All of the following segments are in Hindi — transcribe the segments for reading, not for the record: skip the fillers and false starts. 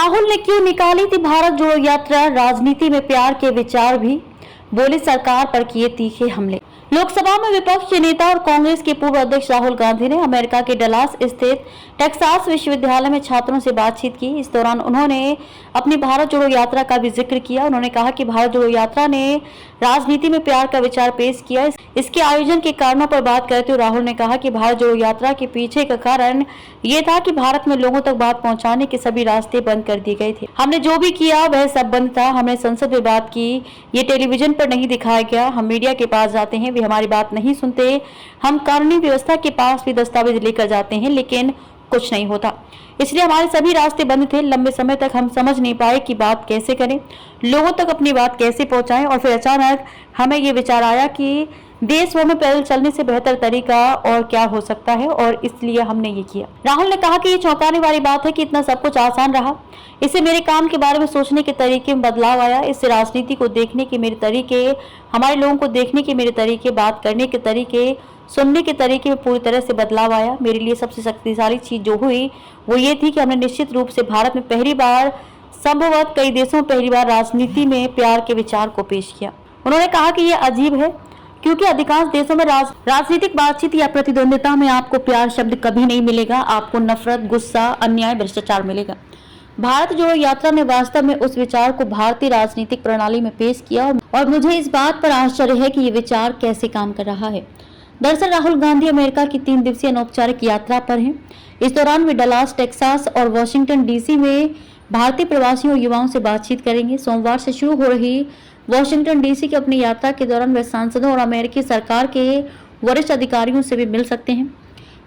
राहुल ने क्यों निकाली थी भारत जोड़ो यात्रा, राजनीति में प्यार के विचार भी, बोले सरकार पर किए तीखे हमले। लोकसभा में विपक्ष के नेता और कांग्रेस के पूर्व अध्यक्ष राहुल गांधी ने अमेरिका के डलास स्थित टेक्सास विश्वविद्यालय में छात्रों से बातचीत की। इस दौरान उन्होंने अपनी भारत जोड़ो यात्रा का भी जिक्र किया। उन्होंने कहा कि भारत जोड़ो यात्रा ने राजनीति में प्यार का विचार पेश किया। इसके आयोजन के कारणों पर बात करते हुए राहुल ने कहा कि भारत जोड़ो यात्रा के पीछे का कारण ये था कि भारत में लोगों तक बात पहुंचाने के सभी रास्ते बंद कर दिए गए थे। हमने जो भी किया वह सब बंद था। हमने संसद में बात की, ये टेलीविजन पर नहीं दिखाया गया। हम मीडिया के पास जाते हैं, वे हमारी बात नहीं सुनते। हम कानूनी व्यवस्था के पास भी दस्तावेज लेकर जाते हैं, लेकिन कुछ नहीं होता। इसलिए हमारे सभी रास्ते बंद थे। लंबे समय तक हम समझ नहीं पाए कि बात कैसे करें, लोगों तक अपनी बात कैसे पहुंचाएं। और फिर अचानक हमें ये विचार आया कि देश भर में पैदल चलने से बेहतर तरीका और क्या हो सकता है, और इसलिए हमने ये किया। राहुल ने कहा कि ये चौंकाने वाली बात है कि इतना सब कुछ आसान रहा। इससे मेरे काम के बारे में सोचने के तरीके में बदलाव आया। इससे राजनीति को देखने के मेरे तरीके, हमारे लोगों को देखने के मेरे तरीके, बात करने के तरीके, सुनने के तरीके में पूरी तरह से बदलाव आया। मेरे लिए सबसे शक्तिशाली चीज जो हुई वो ये थी कि हमने निश्चित रूप से भारत में पहली बार, संभवतः कई देशों में पहली बार राजनीति में प्यार के विचार को पेश किया। उन्होंने कहा कि यह अजीब है क्योंकि अधिकांश देशों में राजनीतिक बातचीत या प्रतिद्वंदिता में आपको प्यार शब्द कभी नहीं मिलेगा। आपको नफरत, गुस्सा, अन्याय, भ्रष्टाचार मिलेगा। भारत जोड़ो यात्रा ने वास्तव में उस विचार को भारतीय राजनीतिक प्रणाली में पेश किया, और मुझे इस बात पर आश्चर्य है कि ये विचार कैसे काम कर रहा है। दरअसल राहुल गांधी अमेरिका की 3 दिवसीय अनौपचारिक यात्रा पर हैं। इस दौरान वे डलास, टेक्सास और वाशिंगटन डीसी में भारतीय प्रवासियों और युवाओं से बातचीत करेंगे। सोमवार से शुरू हो रही वाशिंगटन डीसी की अपनी यात्रा के दौरान वे सांसदों और अमेरिकी सरकार के वरिष्ठ अधिकारियों से भी मिल सकते हैं।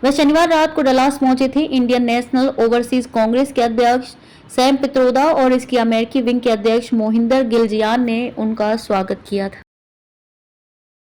वे शनिवार रात को डलास पहुंचे थे। इंडियन नेशनल ओवरसीज कांग्रेस के अध्यक्ष सैम पित्रोदा और इसकी अमेरिकी विंग के अध्यक्ष मोहिंदर गिलजियान ने उनका स्वागत किया था।